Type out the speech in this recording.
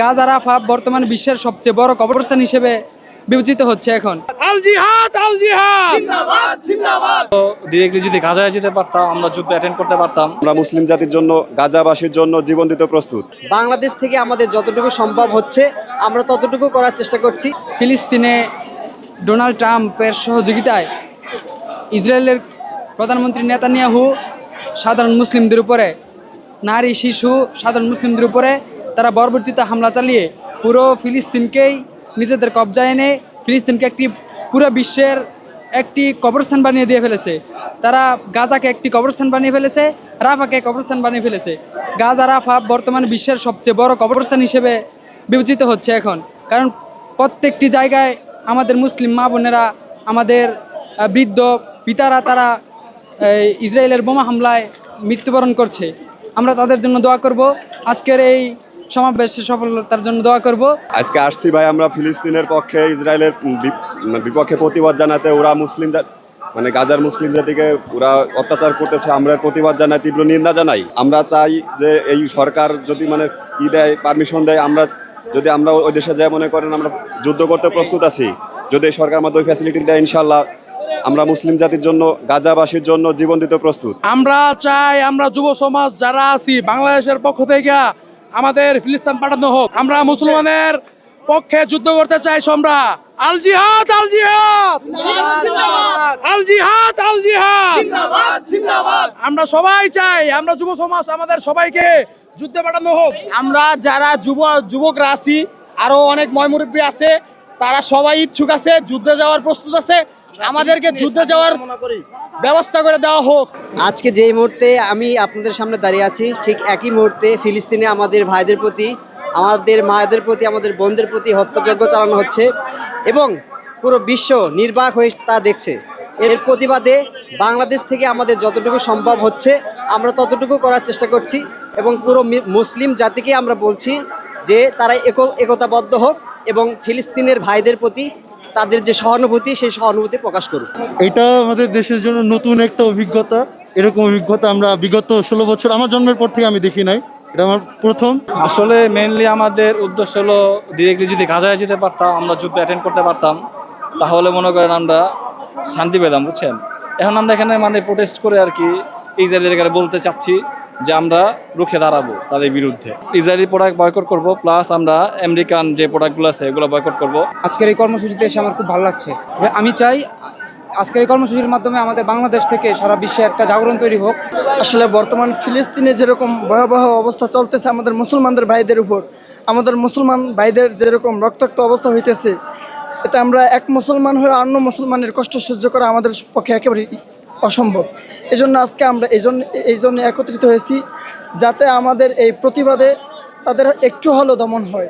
গাজা রাফা বর্তমান বিশ্বের সবচেয়ে বড় কবরস্থান হিসেবে বিবেচিত হচ্ছে এখন। আল জিহাদ আল জিহাদ। ডিরেক্টলি যদি গাজায় যেতে পারতাম, আমরা যুদ্ধ অ্যাটেন্ড করতে পারতাম। আমরা মুসলিম জাতির জন্য, গাজাবাসীর জন্য জীবন দিতে প্রস্তুত। বাংলাদেশ থেকে আমাদের যতটুকু সম্ভব হচ্ছে আমরা ততটুকু করার চেষ্টা করছি। ফিলিস্তিনে ডোনাল্ড ট্রাম্পের সহযোগিতায় ইসরায়েলের প্রধানমন্ত্রী নেতানিয়াহু সাধারণ মুসলিমদের উপরে, নারী শিশু সাধারণ মুসলিমদের উপরে তারা বর্বরচিত হামলা চালিয়ে পুরো ফিলিস্তিনকেই নিজেদের কবজায় এনে ফিলিস্তিনকে একটি পুরো বিশ্বের একটি কবরস্থান বানিয়ে দিয়ে ফেলেছে। তারা গাজাকে একটি কবরস্থান বানিয়ে ফেলেছে, রাফাকে কবরস্থান বানিয়ে ফেলেছে। গাজা রাফা বর্তমান বিশ্বের সবচেয়ে বড় কবরস্থান হিসেবে বিবেচিত হচ্ছে এখন, কারণ প্রত্যেকটি জায়গায় আমাদের মুসলিম মা বোনেরা, আমাদের বৃদ্ধ পিতারা তারা ইসরায়েলের বোমা হামলায় মৃত্যুবরণ করছে। আমরা তাদের জন্য দোয়া করব, আজকের এই সমাবেশের সফলতার জন্য দোয়া করব। আজকে আসছি ভাই আমরা ফিলিস্তিনের পক্ষে, ইসরায়েলের বিপক্ষে প্রতিবাদ জানাতে। ওরা মুসলিম মানে গাজার মুসলিম জাতিকে ওরা অত্যাচার করতেছে, আমরা প্রতিবাদ জানাই, তীব্র নিন্দা জানাই। আমরা চাই যে এই সরকার যদি মানে দেয়, পারমিশন দেয়, আমরা ওই দেশে যাই মনে করেন আমরা যুদ্ধ করতে প্রস্তুত আছি। যদি এই সরকার আমাদের ওই ফ্যাসিলিটি দেয়, ইনশাল্লাহ আমরা মুসলিম জাতির জন্য, গাজাবাসীর জন্য জীবন দিতে প্রস্তুত। আমরা চাই আমরা যুব সমাজ যারা আছি বাংলাদেশের পক্ষ থেকে আমাদের ফিলিস্তিন পাঠানো হোক। আমরা মুসলমানের পক্ষে যুদ্ধ করতে চাই। আমরা আল জিহাদ আল জিহাদ আল জিহাদ আল জিহাদ। আমরা সবাই চাই, আমরা যুব সমাজ আমাদের সবাইকে যুদ্ধে পাঠানো হোক। আমরা যারা যুবকরা আছি, আরো অনেক ময়মুরব্বী আছে, তারা সবাই ইচ্ছুক আছে, যুদ্ধে যাওয়ার প্রস্তুত আছে। আমাদেরকে যুদ্ধে যাওয়ার ব্যবস্থা করে দেওয়া হোক। আজকে যেই মুহূর্তে আমি আপনাদের সামনে দাঁড়িয়ে আছি, ঠিক একই মুহূর্তে ফিলিস্তিনে আমাদের ভাইদের প্রতি, আমাদের মায়েদের প্রতি, আমাদের বোনদের প্রতি হত্যাযজ্ঞ চালানো হচ্ছে এবং পুরো বিশ্ব নির্বাক হয়ে তা দেখছে। এর প্রতিবাদে বাংলাদেশ থেকে আমাদের যতটুকু সম্ভব হচ্ছে আমরা ততটুকু করার চেষ্টা করছি এবং পুরো মুসলিম জাতিকে আমরা বলছি যে তারা একতাবদ্ধ হোক এবং ফিলিস্তিনের ভাইদের প্রতি তাদের যে সহানুভূতি, সেই সহানুভূতি প্রকাশ করুক। এটা আমাদের দেশের জন্য নতুন একটা অভিজ্ঞতা। এরকম অভিজ্ঞতা আমরা বিগত 16 বছর আমার জন্মের পর থেকে আমি দেখি নাই, এটা আমার প্রথম। আসলে মেইনলি আমাদের উদ্দেশ্য হলো ডিরেক্টলি যদি গাজায় যেতে পারতাম, আমরা যুদ্ধ অ্যাটেন্ড করতে পারতাম, তাহলে মনে করেন আমরা শান্তি পেতাম, বুঝছেন। এখন আমরা এখানে মানে প্রোটেস্ট করে আর কি ইসরায়েলের বলতে চাচ্ছি যে আমরা রুখে দাঁড়াবো তাদের বিরুদ্ধে। ইসরায়েলি প্রোডাক্ট বয়কট করব, প্লাস আমরা আমেরিকান যে প্রোডাক্টগুলো আছে এগুলো বয়কট করব। আজকের এই কর্মসূচিতে এসে আমার খুব ভালো লাগছে। আমি চাই আজকের এই কর্মসূচির মাধ্যমে আমাদের বাংলাদেশ থেকে সারা বিশ্বে একটা জাগরণ তৈরি হোক। আসলে বর্তমান ফিলিস্তিনে যেরকম ভয়াবহ অবস্থা চলতেছে আমাদের মুসলমানদের ভাইদের উপর, আমাদের মুসলমান ভাইদের যেরকম রক্তাক্ত অবস্থা হইতেছে, এতে আমরা এক মুসলমান হয়ে অন্য মুসলমানের কষ্ট সহ্য করা আমাদের পক্ষে একেবারে অসম্ভব। এজন্য আজকে আমরা এই জন্য একত্রিত হয়েছি, যাতে আমাদের এই প্রতিবাদে তাদের একটু হলেও দমন হয়।